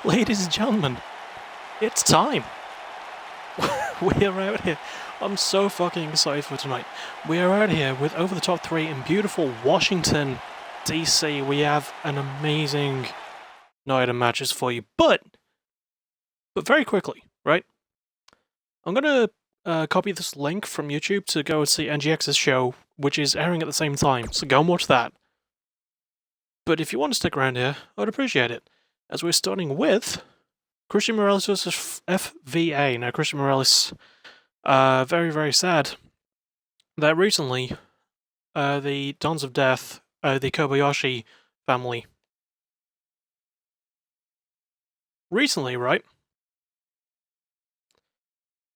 Ladies and gentlemen, it's time. We're out here. I'm so fucking excited for tonight. We are out here with Over the Top 3 in beautiful Washington, D.C. We have an amazing night of matches for you. But very quickly, right? I'm going to copy this link from YouTube to go and see NGX's show, which is airing at the same time. So go and watch that. But if you want to stick around here, I'd appreciate it. As we're starting with Christian Morales versus FVA. Now, Christian Morales, very, very sad that recently the Dons of Death, the Kobayashi family, recently, right,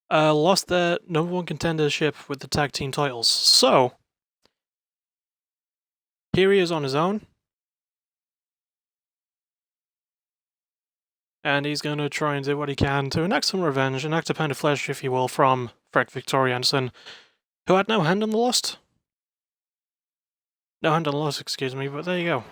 lost their #1 contendership with the tag team titles. So, here he is on his own. And he's going to try and do what he can to enact some revenge, enact a pound of flesh, if you will, from Fred Victoriansen, who had no hand on the loss. No hand on the loss, excuse me, but there you go.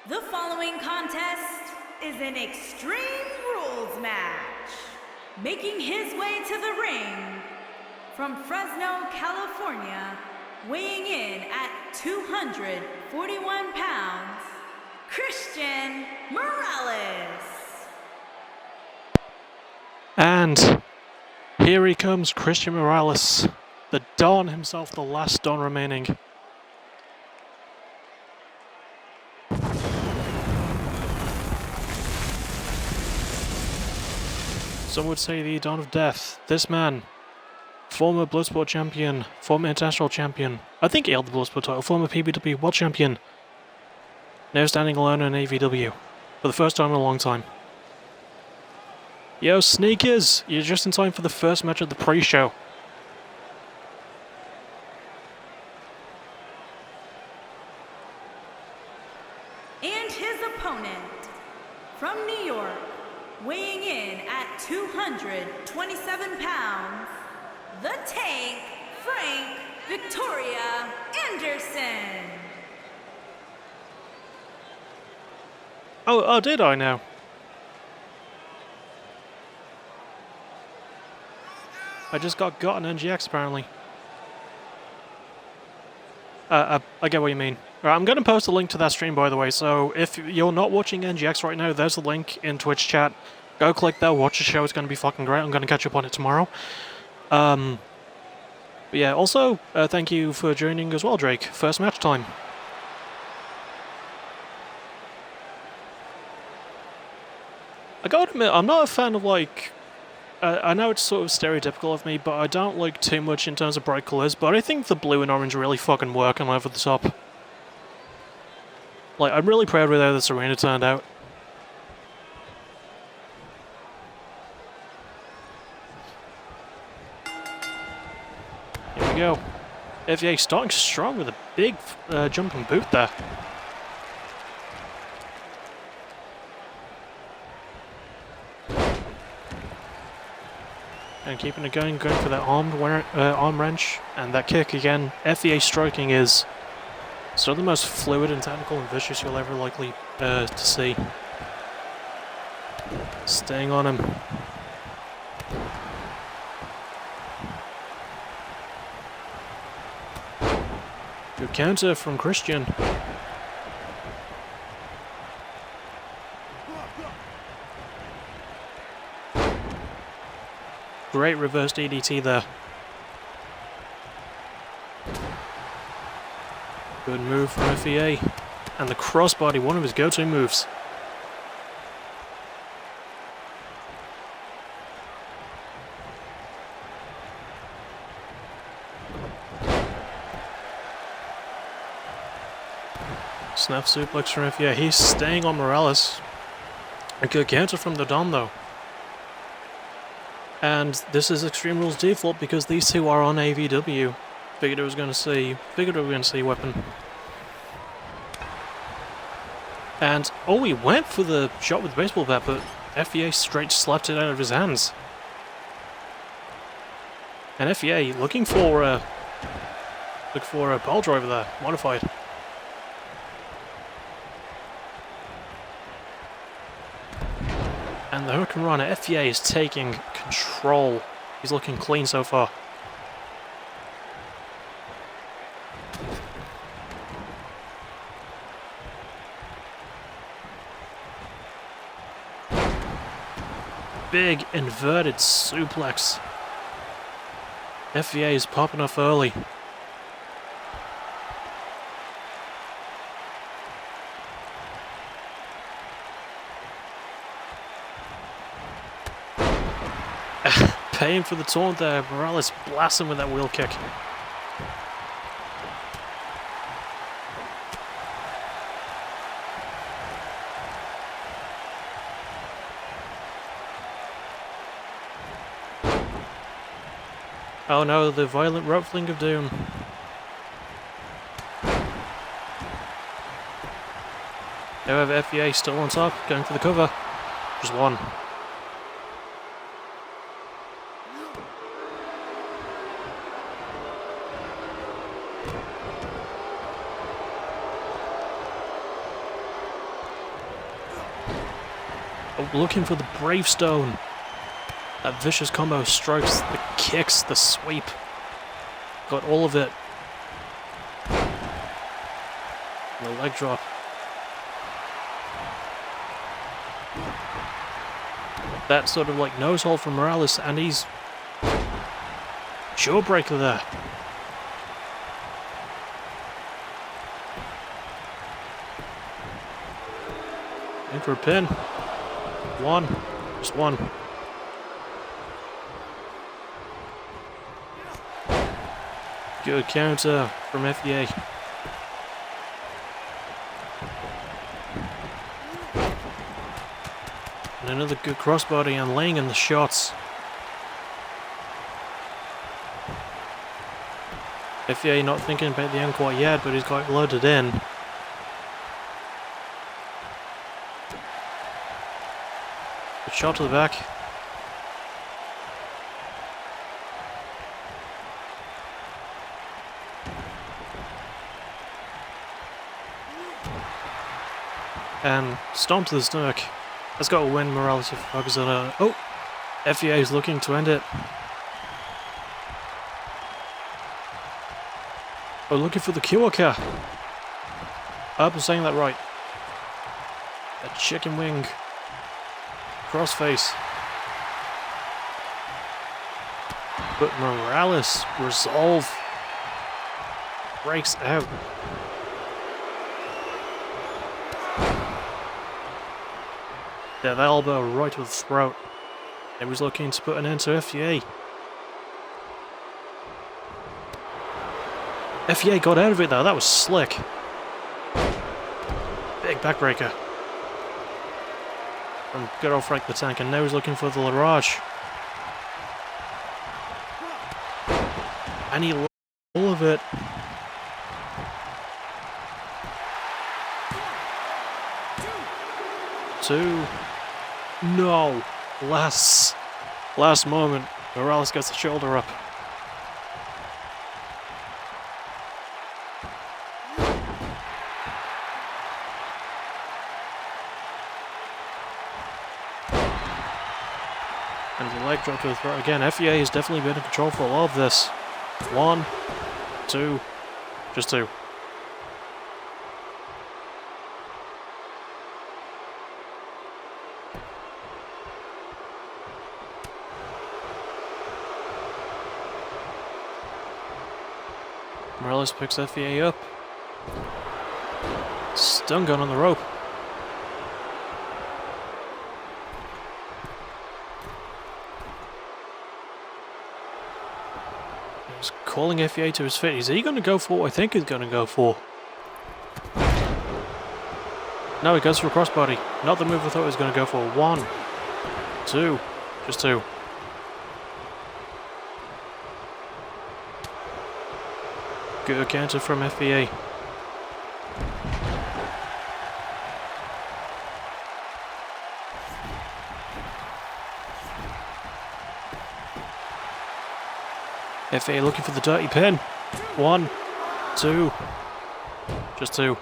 The following contest is an Extreme Rules match. Making his way to the ring from Fresno, California, weighing in at 241 pounds, Christian Morales. And here he comes, Christian Morales, the Don himself, the last Don remaining. Some would say the Dawn of Death. This man, former Bloodsport champion, former international champion, I think he held the Bloodsport title, former PBW world champion, now standing alone in AVW, for the first time in a long time. Yo, Sneakers! You're just in time for the first match of the pre-show. And his opponent, from New York, weighing in at 227 pounds, the Tank, Frank Victoria Anderson. Oh, did I now? I just got on NGX apparently. I get what you mean. Right, I'm going to post a link to that stream, by the way, so if you're not watching NGX right now, there's a link in Twitch chat. Go click there, watch the show, it's going to be fucking great. I'm going to catch up on it tomorrow. But yeah, also, thank you for joining as well, Drake. First match time. I gotta admit, I'm not a fan of, like... I know it's sort of stereotypical of me, but I don't like too much in terms of bright colours, but I think the blue and orange really fucking work on Over the Top. Like, I'm really proud with how this arena turned out. Here we go. FVA starting strong with a big jumping boot there. And keeping it going for that arm wrench, and that kick again. FVA striking is still the most fluid and technical and vicious you'll ever likely to see. Staying on him. Good counter from Christian. Great reverse DDT there. Good move from FVA. And the crossbody, one of his go-to moves. Snap suplex from FA. He's staying on Morales. A good counter from the Don though. And this is Extreme Rules default because these two are on AVW. Figured we were going to see weapon. And oh, he went for the shot with the baseball bat, but FEA straight slapped it out of his hands. And FEA looking for a pole driver there, modified. And the hook and run, FEA is taking control. He's looking clean so far. Big inverted suplex. FEA is popping off early. Paying for the taunt there. Morales blasting with that wheel kick. Oh no, the violent rope fling of doom. However, FEA still on top, going for the cover. Just one. Oh, looking for the Bravestone. That vicious combo strikes, the kicks, the sweep. Got all of it. And the leg drop. That sort of like nose hold from Morales, and he's jawbreaker there. In for a pin. One. Just one. Good counter from FEA. And another good crossbody and laying in the shots. FEA not thinking about the end quite yet, but he's got loaded in. Good shot to the back. And stomp to the stomach. Let's go win Morales if focus on it. Oh! FEA is looking to end it. Oh, looking for the Kyoka. I hope I'm saying that right. A chicken wing. Crossface. But Morales, resolve. Breaks out. Yeah, that elbow right to the throat. He was looking to put an end to FEA. FEA got out of it though, that was slick. Big backbreaker. From good old Frank the Tank, and now he's looking for the Larage. And he lost all of it. Two. No. Last moment. Morales gets the shoulder up. And the leg drop to the throat again. FEA has definitely been in control for a lot of this. One, two, just two. Morales picks FEA up. Stun gun on the rope. He's calling FEA to his feet. Is he going to go for what I think he's going to go for? No, he goes for a crossbody. Not the move I thought he was going to go for. 1, 2. Just 2. Good counter from FBA. FA looking for the dirty pin. 1, 2. Just 2.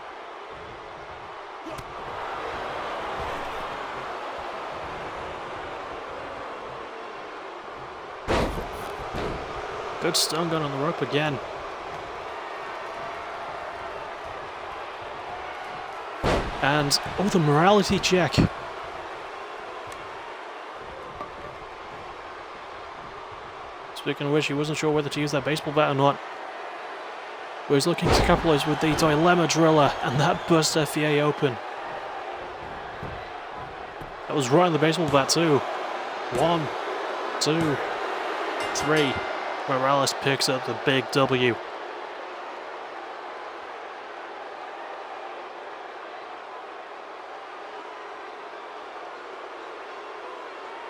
Good stun gun on the rope again. And, oh, the morality check. Speaking of which, he wasn't sure whether to use that baseball bat or not. But he's looking to capitalize with the Dilemma Driller, and that burst FEA open. That was right on the baseball bat too. 1, 2, 3. Morales picks up the big W.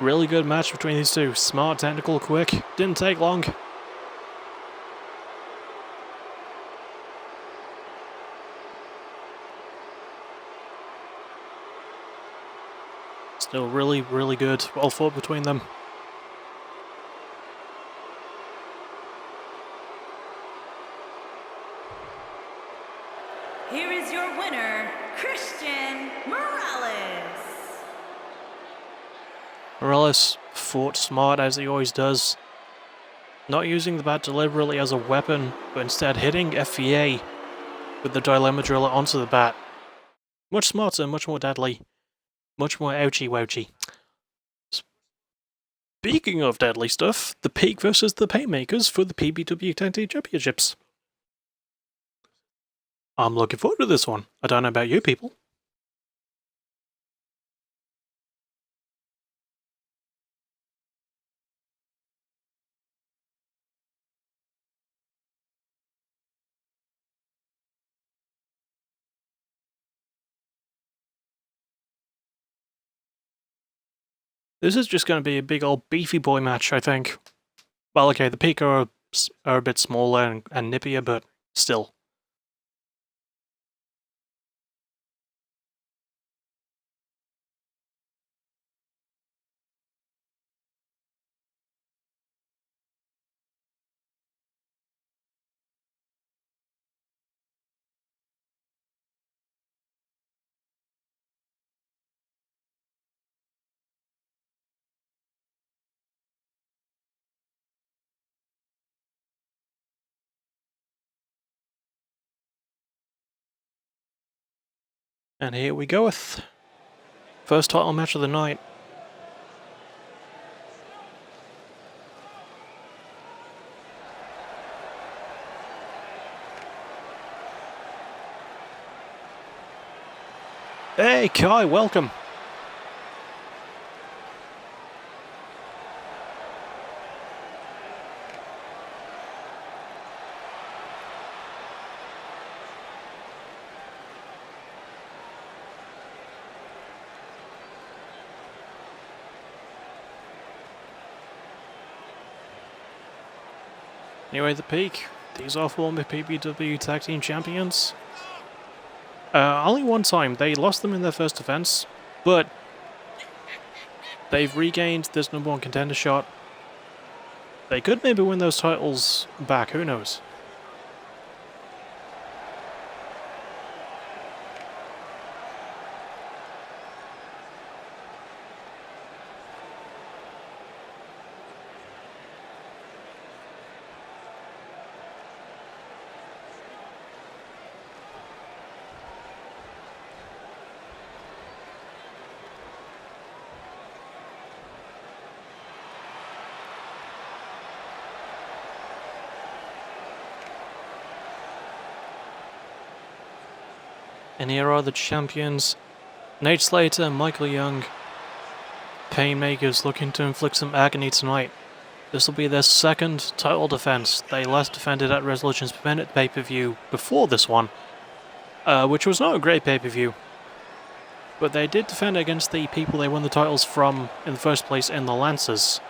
Really good match between these two. Smart, technical, quick. Didn't take long. Still really, really good. Well fought between them. Here is your winner, Christian Morales. Morales fought smart as he always does. Not using the bat deliberately as a weapon, but instead hitting FEA with the Dilemma Driller onto the bat. Much smarter, much more deadly. Much more ouchy wouchy. Speaking of deadly stuff, the Peak versus the Painmakers for the PBW Tag Team Championships. I'm looking forward to this one. I don't know about you people. This is just going to be a big old beefy boy match, I think. Well, okay, the Peak are a bit smaller and nippier, but still. And here we goeth. First title match of the night. Hey Kai, welcome. Anyway, the Peak. These are former PBW Tag Team Champions. Only one time. They lost them in their first defense, but they've regained this #1 contender shot. They could maybe win those titles back, who knows? And here are the champions, Nate Slater and Michael Young. Painmakers looking to inflict some agony tonight. This will be their second title defense. They last defended at Resolutions Per Minute pay-per-view before this one, which was not a great pay-per-view. But they did defend against the people they won the titles from in the first place in the Lancers.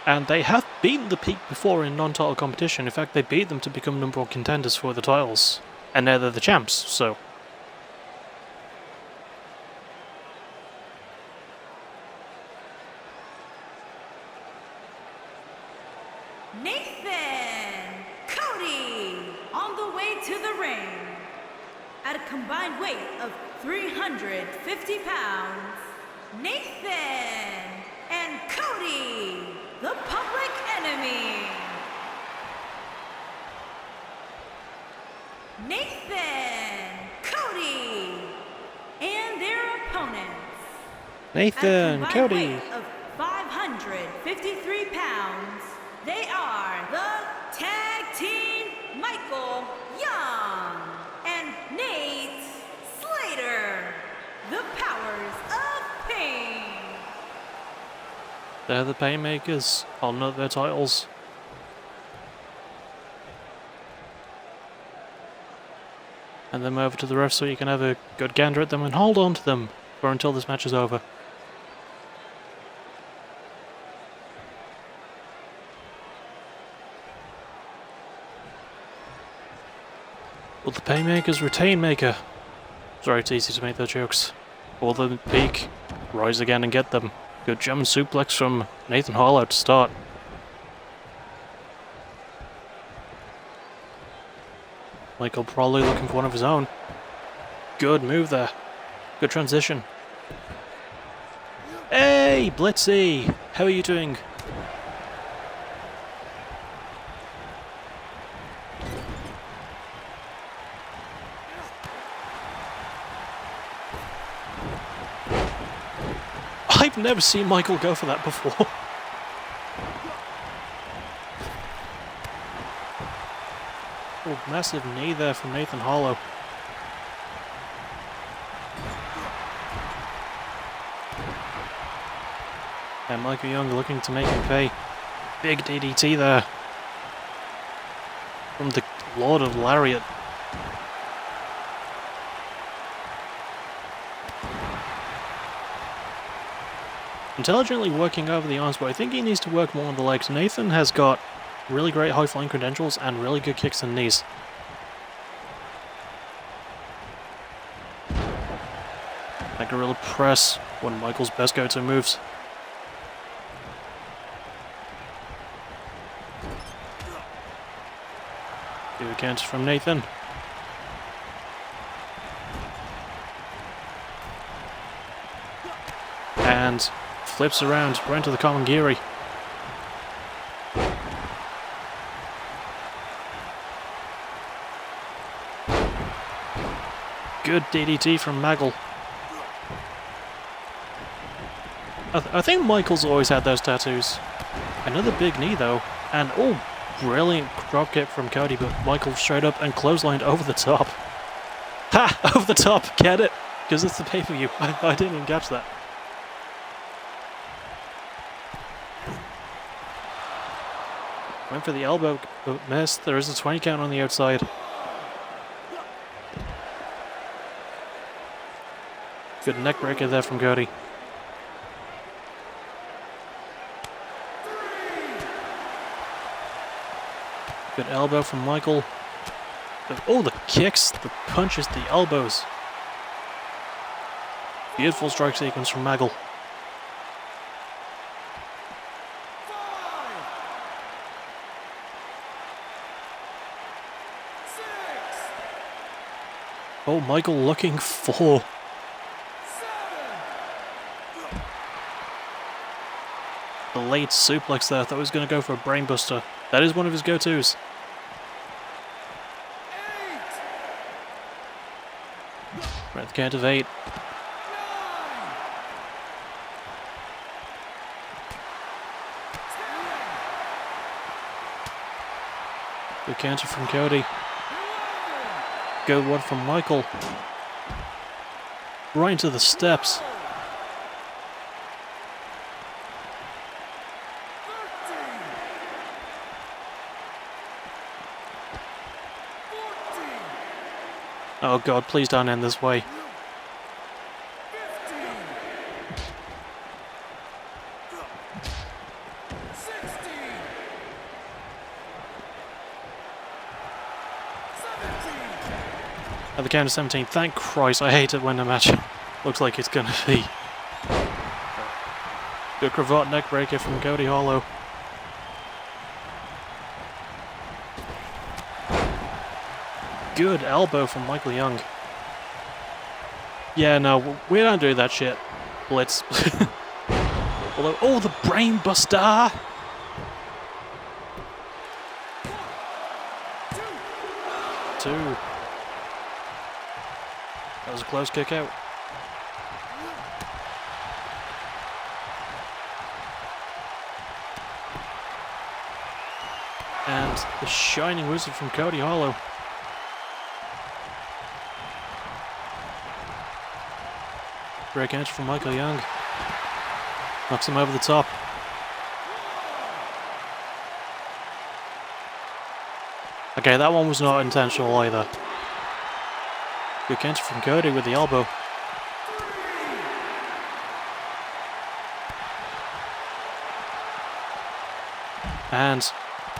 And they have beaten the Peak before in non-title competition. In fact, they beat them to become number 1 contenders for the titles. And now they're the champs, so... Nathan Cody on the way to the ring. At a combined weight of 350 pounds, Nathan and Cody, the Public Enemy. Nathan, Cody, and their opponents. Nathan, At a combined Cody. weight of 553 pounds, they are the Tag Team Michael Young and Nate Slater, the Powers of Pain. They're the Painmakers, holding up their titles. And then over to the ref so you can have a good gander at them and hold on to them for until this match is over. Will the Painmakers retain Maker? Sorry, it's easy to make those jokes. Will the Peak rise again and get them? Good German suplex from Nathan Harlow to start. Michael probably looking for one of his own. Good move there. Good transition. Hey, Blitzy! How are you doing? I've never seen Michael go for that before. Oh, massive knee there from Nathan Harlow. And Michael Young looking to make him pay. Big DDT there. From the Lord of Lariat. Intelligently working over the arms, but I think he needs to work more on the legs. Nathan has got really great high-flying credentials and really good kicks and knees. That gorilla press, one of Michael's best go-to moves. Good counter from Nathan. And flips around, right into the Komangiri. Good DDT from Maggle. I think Michael's always had those tattoos. Another big knee though, and oh, brilliant dropkick from Cody, but Michael straight up and clotheslined over the top. Ha! Over the top, get it? Because it's the pay-per-view. I didn't even catch that. Went for the elbow, but missed. There is a 20 count on the outside. Good neck breaker there from Cody. Good elbow from Michael. Oh, the kicks, the punches, the elbows. Beautiful strike sequence from Maggle. Oh, Michael looking for... the late suplex there. I thought he was going to go for a brainbuster. That is one of his go-tos. Right at the count of 8. Good counter from Cody. Good one from Michael. Right into the steps. Oh god, please don't end this way. At the count of 17, thank Christ, I hate it when the match looks like it's gonna be. Good cravat neckbreaker from Cody Hollow. Good elbow from Michael Young. Yeah, no, we don't do that shit. Blitz. Although, oh, the brain buster! Two. That was a close kick out. And the Shining Wizard from Cody Hollow. Great catch from Michael Young. Knocks him over the top. Okay, that one was not intentional either. Good catch from Cody with the elbow. And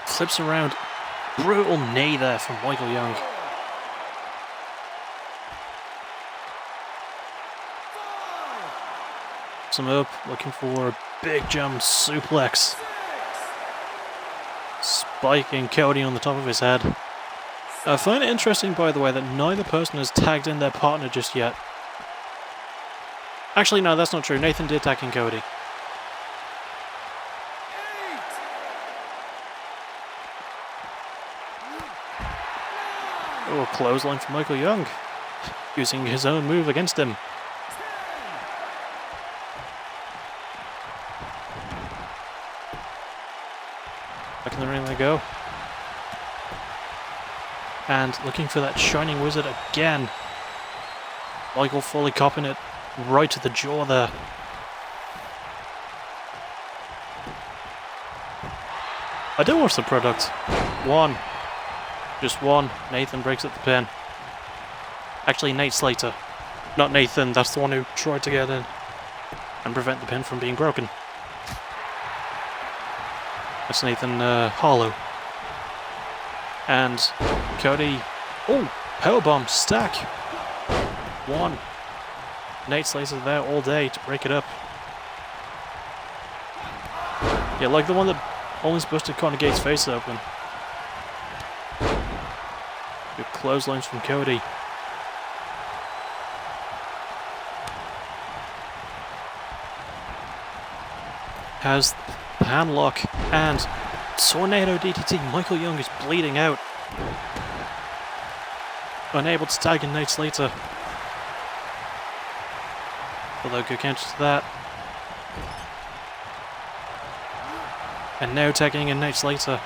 flips around. Brutal knee there from Michael Young. Some up, looking for a big jump suplex. Spiking Cody on the top of his head. I find it interesting, by the way, that neither person has tagged in their partner just yet. Actually, no, that's not true. Nathan did tag in Cody. Oh, a clothesline from Michael Young. Using his own move against him. Back in the ring they go. And looking for that Shining Wizard again. Michael fully copping it right to the jaw there. I do watch the product. One. Just one. Nathan breaks up the pin. Actually, Nate Slater. Not Nathan, that's the one who tried to get in and prevent the pin from being broken. That's Nathan Hollow. And Cody. Oh, powerbomb stack. One. Nate Slater there all day to break it up. Yeah, like the one that almost busted Conor Gates' face open. Good clotheslines from Cody. Has the hand lock and Tornado DDT. Michael Young is bleeding out. Unable to tag in Nate Slater. Although good counter to that. And now tagging in Nate Slater.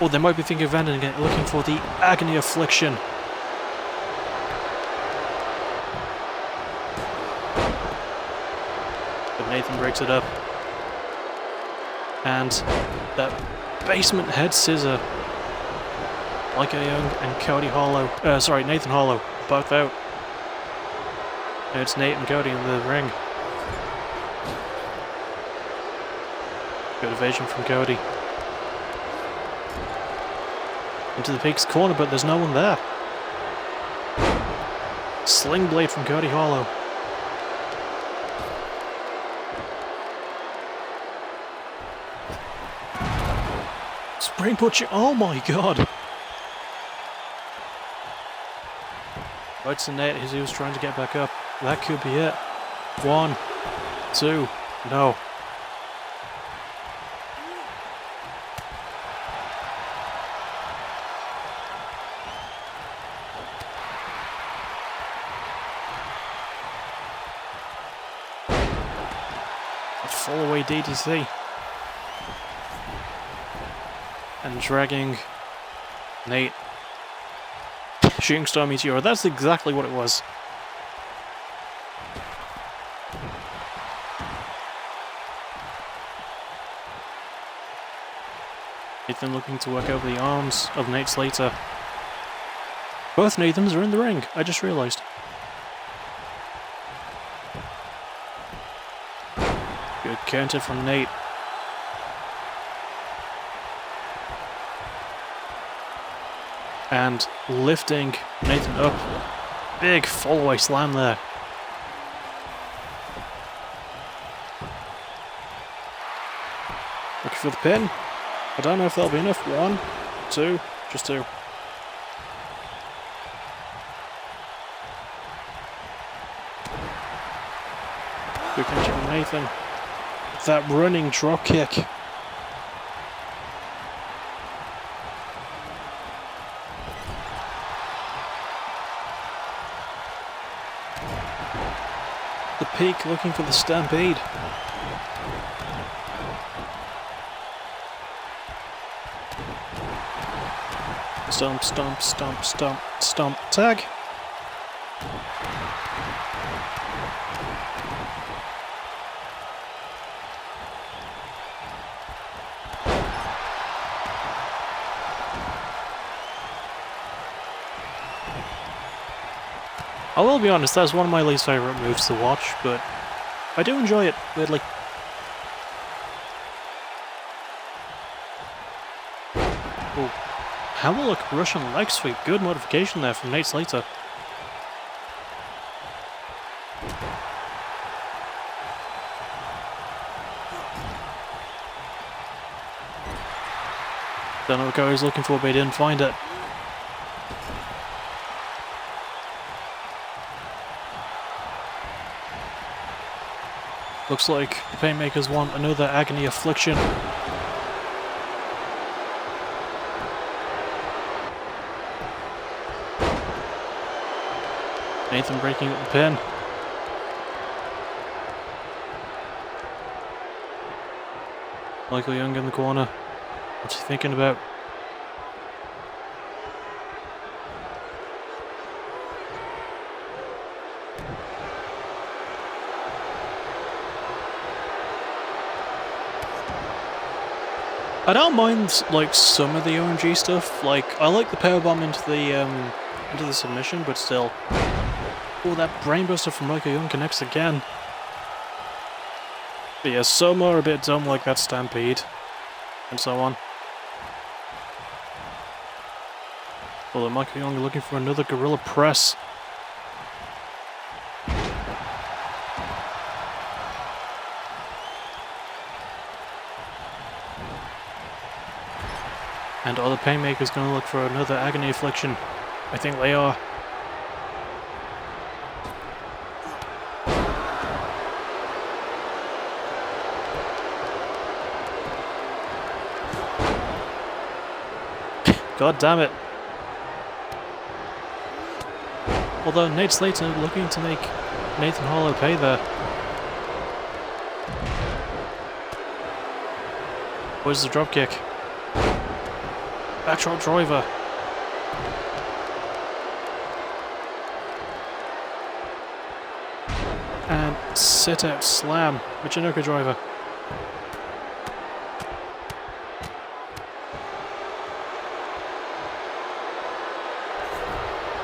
Oh, they might be thinking of ending it, looking for the Agony Affliction. But Nathan breaks it up. And that basement head scissor. Michael Young and Cody Hollow. Nathan Hollow. Both out. Now it's Nate and Cody in the ring. Good evasion from Cody. Into the Pig's corner, but there's no one there. Sling blade from Cody Hollow. Spring Butcher, oh my god! Right to Nate as he was trying to get back up. That could be it. 1, 2, no. A full away DDT. And dragging Nate. Shooting Star Meteor, that's exactly what it was. Nathan looking to work over the arms of Nate Slater. Both Nathans are in the ring, I just realised. Good counter from Nate. And lifting Nathan up. Big fallaway slam there. Looking for the pin. I don't know if that'll be enough. 1, 2, just 2. Good counter from Nathan. That running drop kick. The Peak looking for the Stampede. Stomp, stomp, stomp, stomp, stomp, tag. I will be honest, that's one of my least favourite moves to watch, but I do enjoy it, weirdly. Oh, Hammerlock Russian leg sweep, good modification there from Nate Slater. Don't know what guy he's looking for, but he didn't find it. Looks like the Painmakers want another Agony Affliction. Nathan breaking up the pin. Michael Young in the corner. What's he thinking about? I don't mind like some of the OMG stuff. Like I like the powerbomb into the submission, but still. Oh, that brainbuster from Michael Young connects again. But yeah, some are a bit dumb, like that Stampede, and so on. Although Michael Young looking for another Gorilla Press. And are the Painmakers going to look for another Agony Affliction? I think they are. God damn it. Although Nate Slater looking to make Nathan Harlow pay there. Where's the dropkick? Backdrop driver. And sit out slam. Michinoku driver.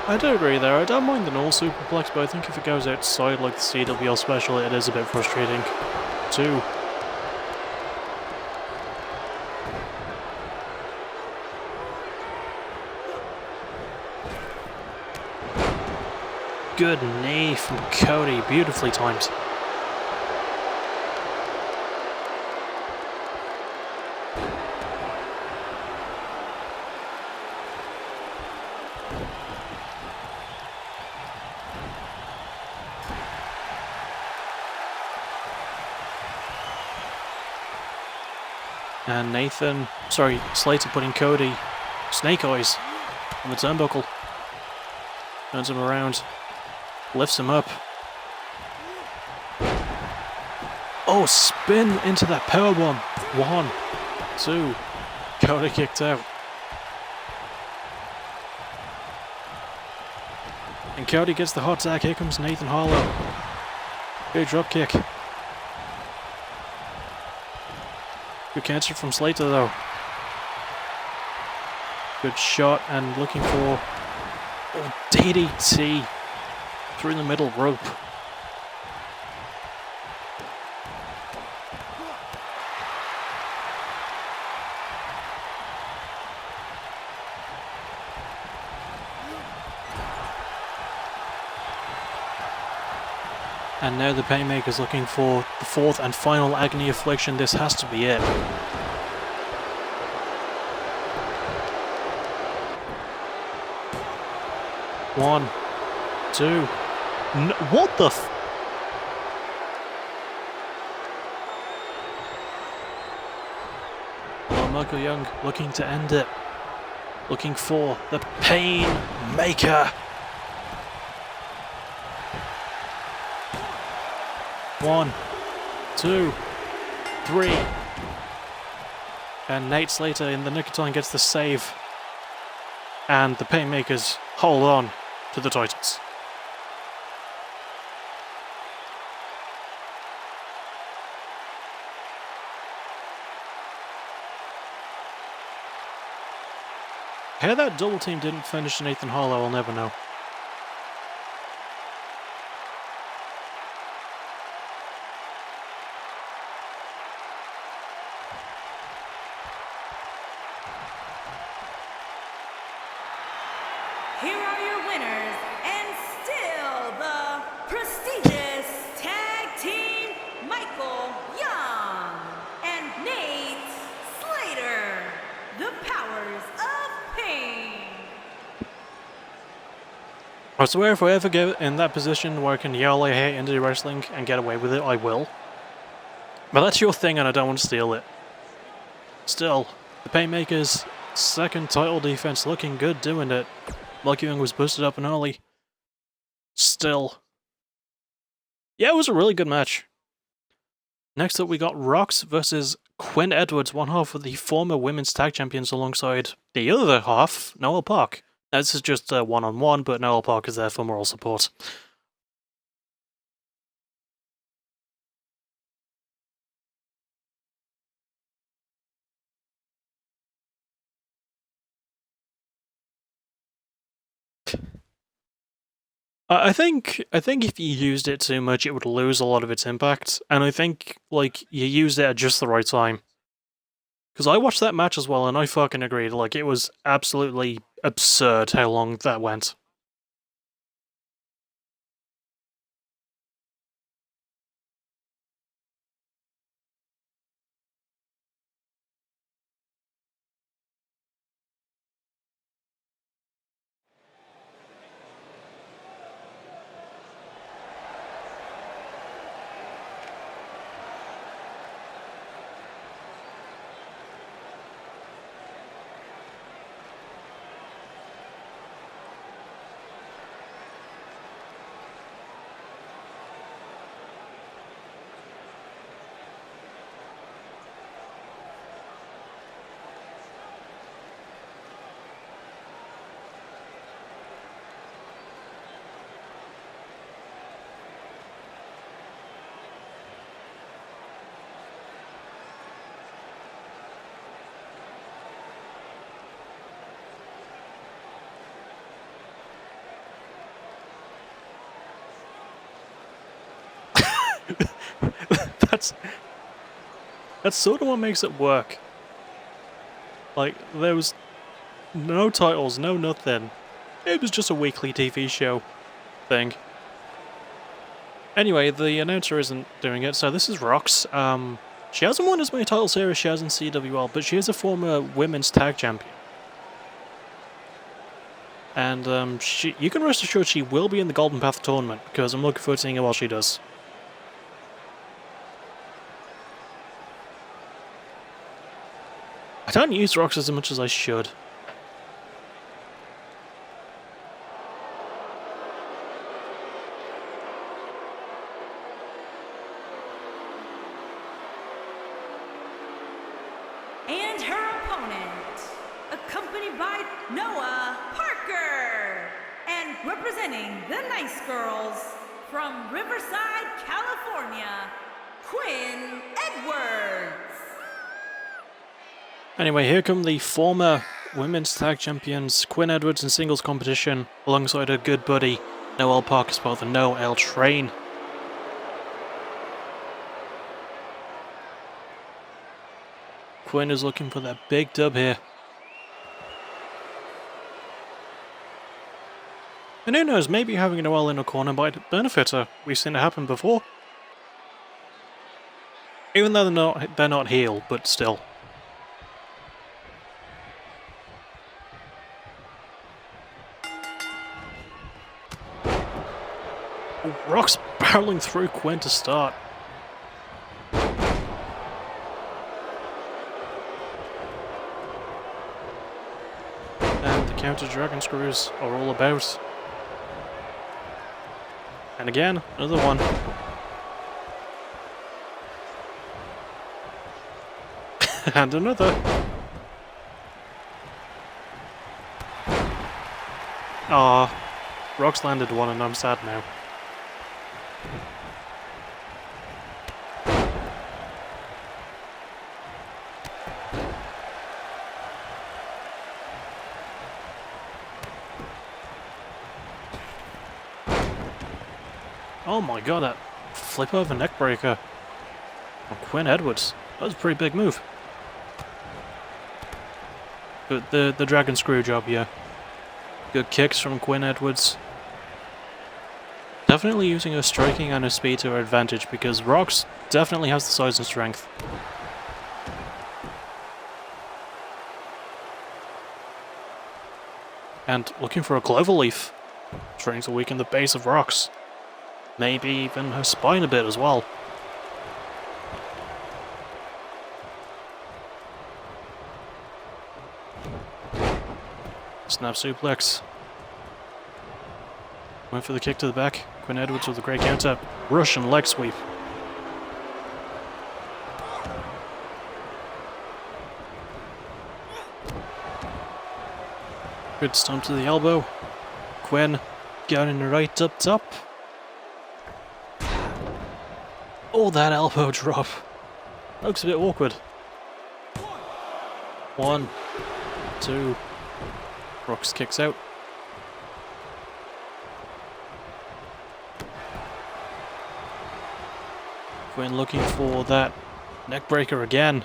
I do agree there. I don't mind the null superplex, but I think if it goes outside like the CWL special, it is a bit frustrating too. Good knee from Cody, beautifully timed. And Slater putting Cody Snake Eyes on the turnbuckle. Turns him around. Lifts him up. Oh, spin into that powerbomb. 1, 2. Cody kicked out. And Cody gets the hot tag. Here comes Nathan Harlow. Good drop kick. Good counter from Slater though. Good shot and looking for Oh, DDT through the middle rope. And now the Painmaker's looking for the fourth and final Agony Affliction. This has to be it. One, two. No, what the f? Well, Michael Young looking to end it. Looking for the Painmaker. One, two, three. And Nate Slater in the nick of time gets the save. And the Painmakers hold on to the titles. How that double team didn't finish Nathan Hall, I will never know. Here are your winners, and still the prestigious tag team, Michael Young and Nate Slater, the Powers of Pain. I swear if I ever get in that position where I can yell I hate indie wrestling and get away with it, I will. But that's your thing and I don't want to steal it. Still, the Painmakers' second title defense looking good doing it. Michael Young was boosted up and early. Still. Yeah, it was a really good match. Next up we got Rox versus Quinn Edwards, one half of the former women's tag champions alongside the other half, Noel Park. Now, this is just a one-on-one, but Noel Park is there for moral support. I think if you used it too much, it would lose a lot of its impact, and I think like you used it at just the right time. Because I watched that match as well, and I fucking agreed. Like it was absolutely absurd how long that went. That's sort of what makes it work. Like, there was no titles, no nothing. It was just a weekly TV show thing. Anyway, the announcer isn't doing it, so this is Rox. She hasn't won as many titles here as she has in CWL, but she is a former women's tag champion. And you can rest assured she will be in the Golden Path tournament, because I'm looking forward to seeing her while she does. I don't use Rox as much as I should. And her opponent, accompanied by Noah Parker, and representing the Nice Girls from Riverside, California, Quinn Edwards. Anyway, here come the former Women's Tag Champions Quinn Edwards in singles competition alongside her good buddy Noelle Park as part of the Noelle train. Quinn is looking for that big dub here. And who knows, maybe having Noelle in a corner might benefit her. We've seen it happen before. Even though they're not heel, but still. Oh, Rock's barreling through Quinn to start. And the counter dragon screws are all about. And again, another one. And another. Ah, Rock's landed one and I'm sad now. Oh my god, that flip over neck breaker on Quinn Edwards. That was a pretty big move. But the dragon screw job, yeah. Good kicks from Quinn Edwards. Definitely using her striking and her speed to her advantage because Rox definitely has the size and strength. And looking for a clover leaf. Trying to weaken the base of Rox. Maybe even her spine a bit as well. Snap suplex. Went for the kick to the back. Quinn Edwards with a great counter. Russian leg sweep. Good stomp to the elbow. Quinn getting right up top. Oh, that elbow drop. Looks a bit awkward. 1, 2. Rox kicks out. Quinn looking for that neck breaker again.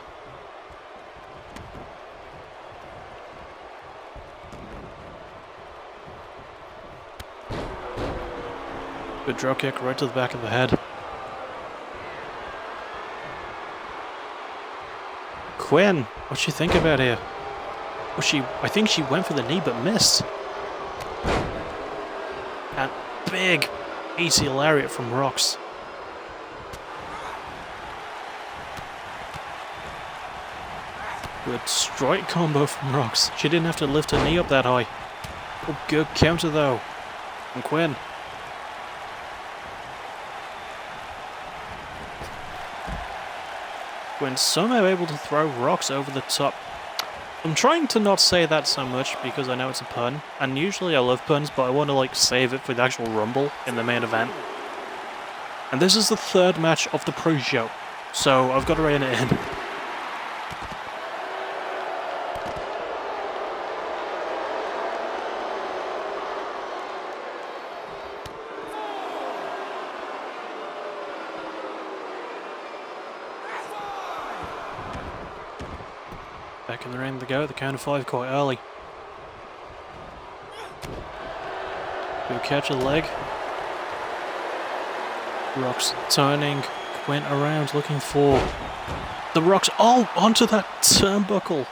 Good drop kick right to the back of the head. Quinn, what'd she think about here? I think she went for the knee but missed. And big ACL lariat from Rox. Good strike combo from Rox. She didn't have to lift her knee up that high. Oh, good counter though from Quinn. Quinn somehow able to throw Rox over the top. I'm trying to not say that so much because I know it's a pun, and usually I love puns, but I want to save it for the actual Rumble in the main event. And this is the third match of the pre-show, so I've got to rein it in. Back in the ring they go, the count of 5 quite early. Good catch of the leg. Rox turning Quinn around looking for the Rox. Oh, onto that turnbuckle.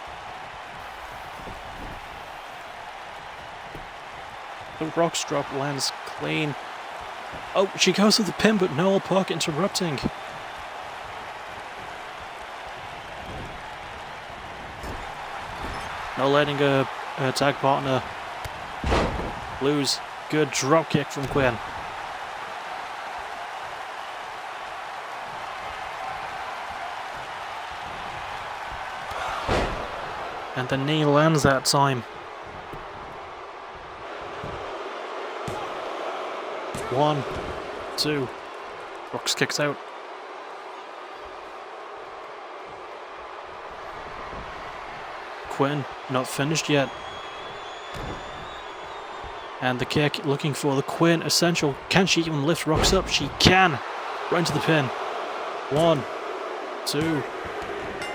The Rox drop lands clean. Oh, she goes for the pin, but Noelle Park interrupting. No letting her tag partner lose. Good drop kick from Quinn. And the knee lands that time. 1, 2. Rox kicks out. Quinn, not finished yet. And the kick, looking for the Quinn essential. Can she even lift Rox up? She can! Right into the pin. 1, 2,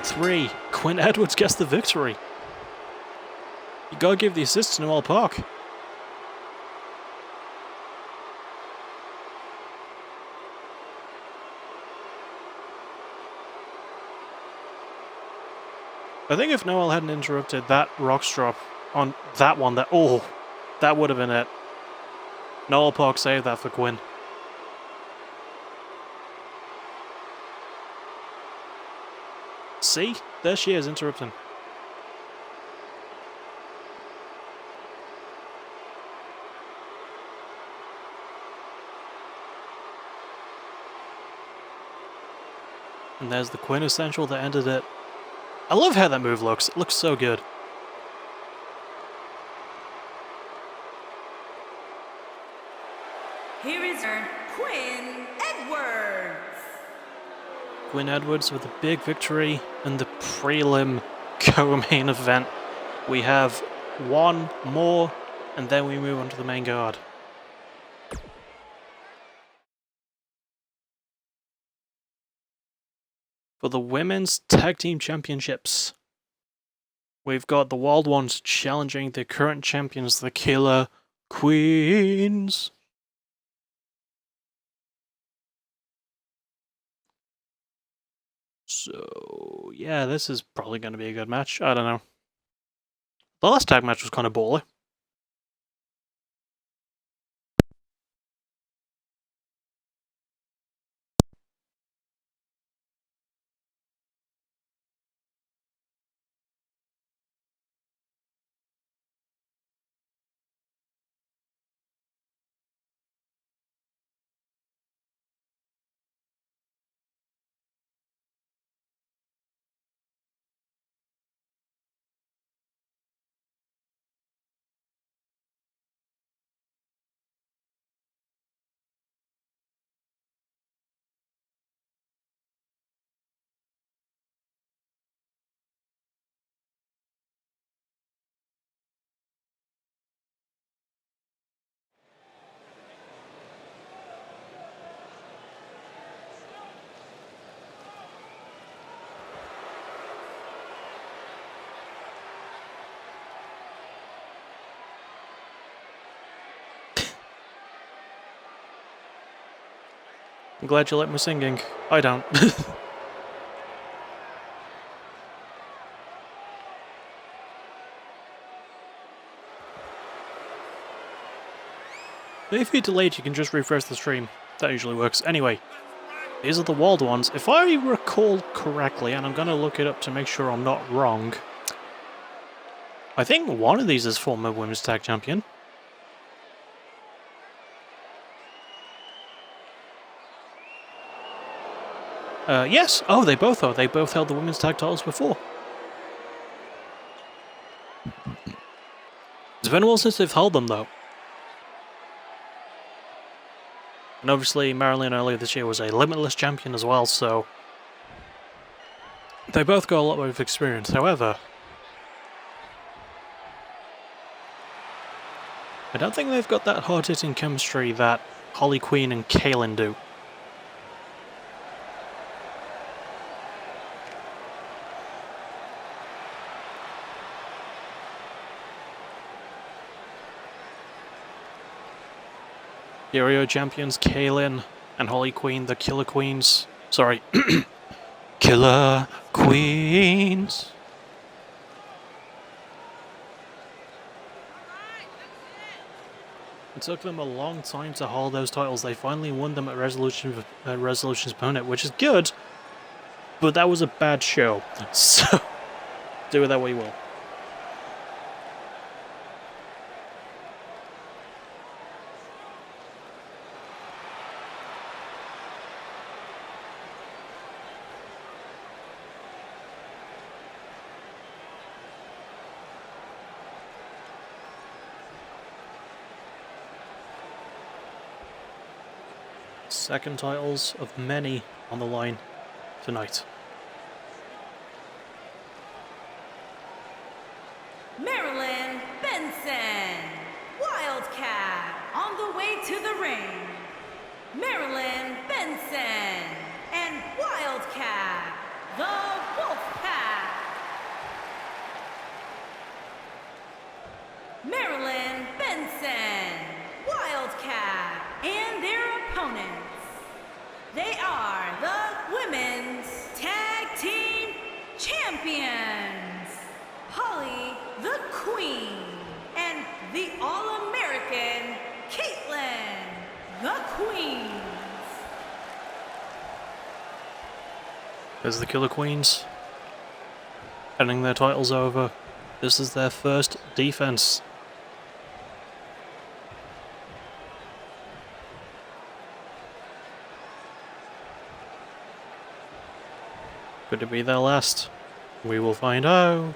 3. Quinn Edwards gets the victory. You gotta give the assist to Noelle Park. I think if Noelle hadn't interrupted that Rox drop on that one, that would have been it. Noelle Park saved that for Quinn. See? There she is, interrupting. And there's the Quinn essential that ended it. I love how that move looks. It looks so good. Here is her, Quinn Edwards. Quinn Edwards with a big victory in the prelim co-main event. We have one more, and then we move on to the main card. For the Women's Tag Team Championships, we've got the Wild Ones challenging the current champions, the Killer Queens. So, yeah, this is probably going to be a good match. I don't know. The last tag match was kind of baller. I'm glad you like my singing. I don't. If you're delayed, you can just refresh the stream. That usually works. Anyway, these are the Wild Ones. If I recall correctly, and I'm going to look it up to make sure I'm not wrong, I think one of these is former Women's Tag Champion. Yes. Oh, they both are. They both held the Women's Tag titles before. It's been a while since they've held them, though. And obviously, Marilyn earlier this year was a Limitless champion as well, so they both got a lot of experience. However, I don't think they've got that hard-hitting chemistry that Holly Queen and Kaylin do. Area champions Kaylin and Holly Queen, the Killer Queens. Sorry. Killer Queens. It took them a long time to hold those titles. They finally won them at Resolution's opponent, which is good, but that was a bad show. So, do with that what you will. Second titles of many on the line tonight. Marilyn Benson. And Wildcat, the Wolfpack. Marilyn Benson, Wildcat, and their opponents. They are the Women's Tag Team Champions, Holly the Queen, and the All-American Caitlin the Queens. There's the Killer Queens. Handing their titles over. This is their first defense. Could it be their last? We will find out.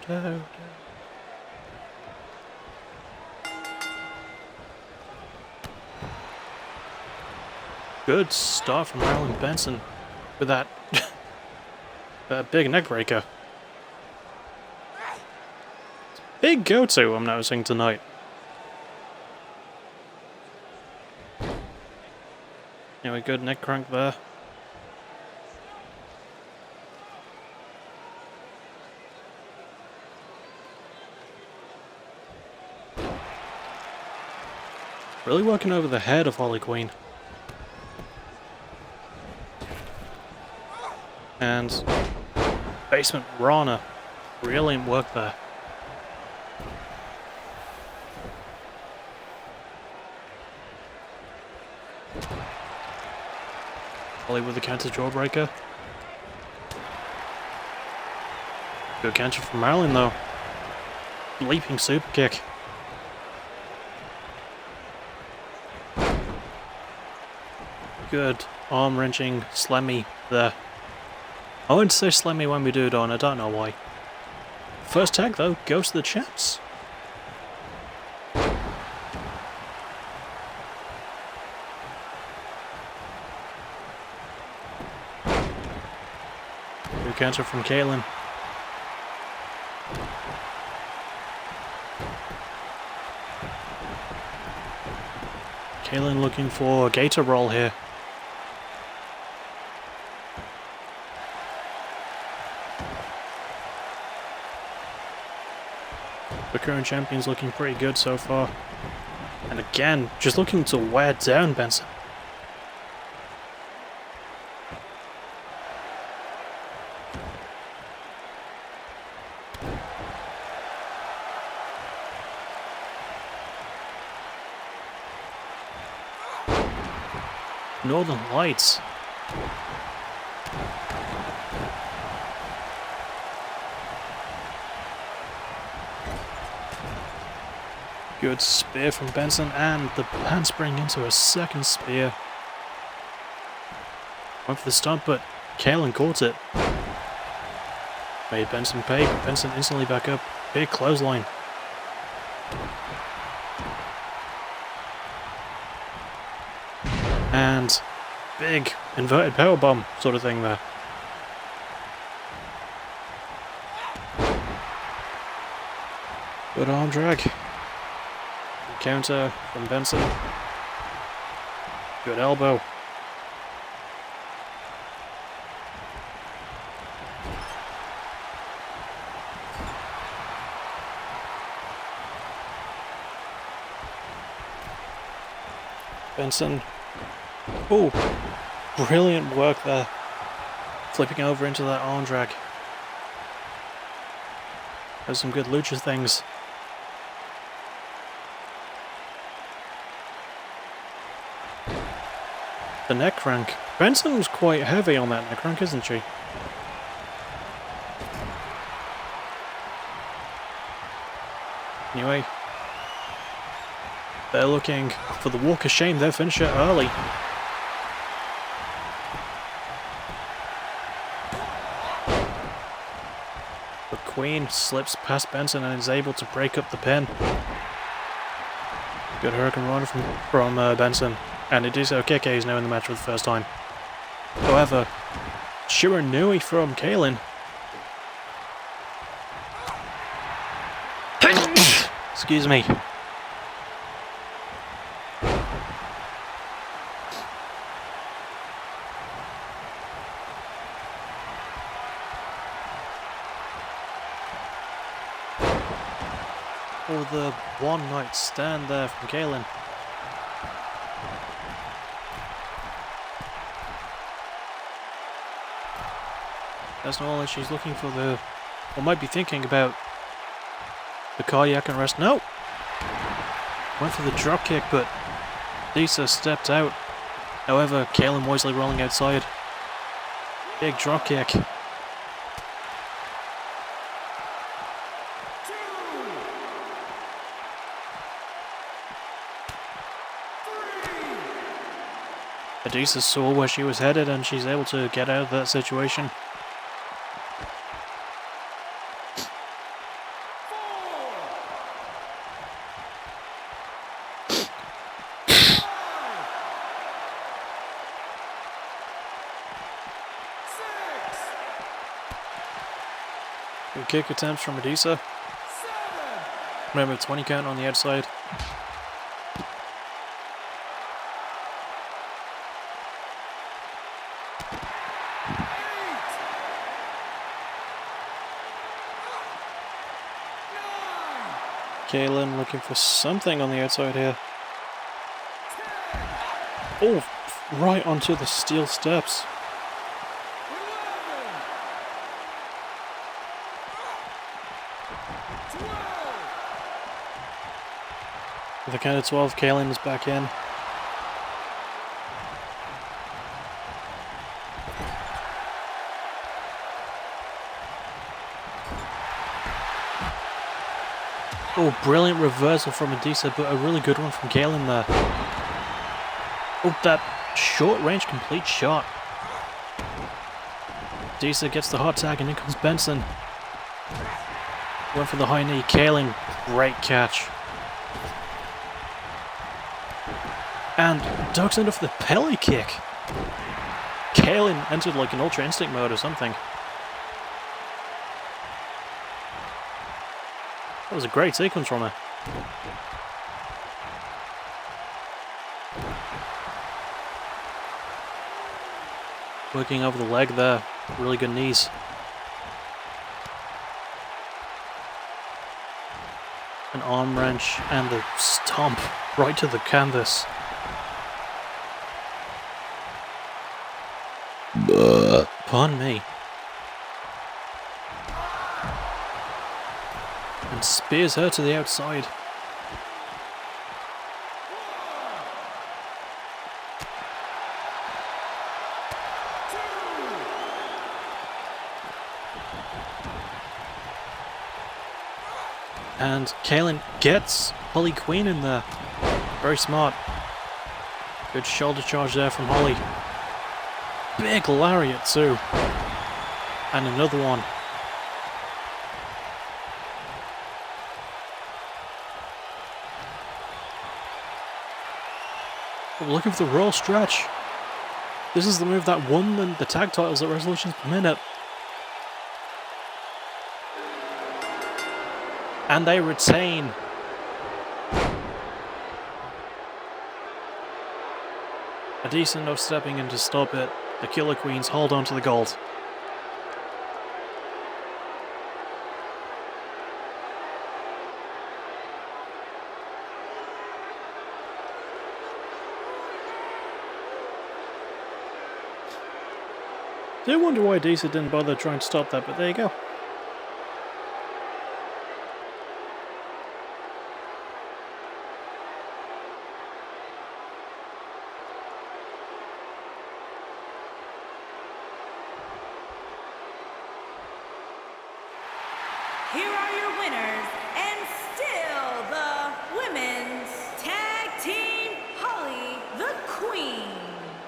Good start from Marilyn Benson with that, that big neck breaker. Big go-to I'm noticing tonight. Anyway, good neck crank there. Really working over the head of Holly Queen. And basement Rana. Brilliant work there. Holly with the counter jawbreaker. Good counter from Marilyn though. Leaping super kick. Good arm wrenching slammy there. I wouldn't say slammy when we do it on, I don't know why. First tag though goes to the champs. Good counter from Caitlin. Caitlin looking for a gator roll here. The current champion's looking pretty good so far. And again, just looking to wear down Benson. Northern Lights. Good spear from Benson, and the handspring into a second spear. Went for the stomp, but Caitlin caught it. Made Benson pay, but Benson instantly back up. Big clothesline. And big inverted powerbomb sort of thing there. Good arm drag. Counter from Benson. Good elbow. Benson. Oh, brilliant work there. Flipping over into that arm drag. There's some good lucha things. The neck crank. Benson was quite heavy on that neck crank, isn't she? Anyway, they're looking for the walk of shame. Their finisher early. The Queen slips past Benson and is able to break up the pin. Good Hurricane Rana from Benson. And Iduso Keke is now in the match for the first time. However, Shiranui from Caitlin. Excuse me. Oh, the one night stand there from Kaylin. That's not all that she's looking for the... Or might be thinking about the kayak and rest. No! Went for the drop kick, but Lisa stepped out. However, Kaylin wisely rolling outside. Big drop kick. Adisa saw where she was headed and she's able to get out of that situation. Good kick attempt from Adisa. Remember, 20 count on the outside. Kaylin looking for something on the outside here. Oh, right onto the steel steps. With the count of 12, Kaylin is back in. Oh, brilliant reversal from Adisa, but a really good one from Kaylin there. Oh, that short-range complete shot. Adisa gets the hot tag and in comes Benson. Went for the high knee. Kaylin, great catch. And ducks into for the Pele kick. Kaylin entered like an Ultra Instinct mode or something. That was a great sequence from her. Working over the leg there. Really good knees. An arm wrench and the stomp right to the canvas. Pardon me. And spears her to the outside. And Kaylin gets Holly Queen in there. Very smart. Good shoulder charge there from Holly. Big lariat too. And another one. We're looking for the Royal Stretch. This is the move that won them the tag titles at Resolutions per Minute. And they retain. A decent enough stepping in to stop it. The Killer Queens hold on to the gold. I do wonder why Adisa didn't bother trying to stop that, but there you go. Here are your winners, and still the women's tag team, Holly the Queen,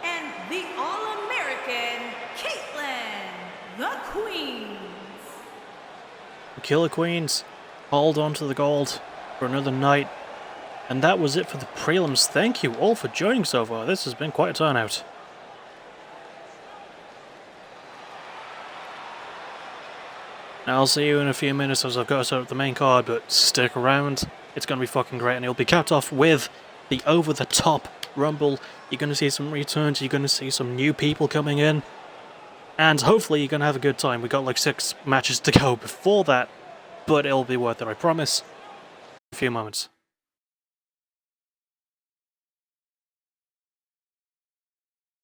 and the All-American, Caitlin the Queens. The Killer Queens hold on to the gold for another night. And that was it for the prelims. Thank you all for joining so far. This has been quite a turnout. Now, I'll see you in a few minutes as I've got to start up the main card, but stick around. It's going to be fucking great, and it'll be capped off with the over-the-top Rumble. You're going to see some returns, you're going to see some new people coming in, and hopefully you're going to have a good time. We've got like 6 matches to go before that, but it'll be worth it, I promise. few moments.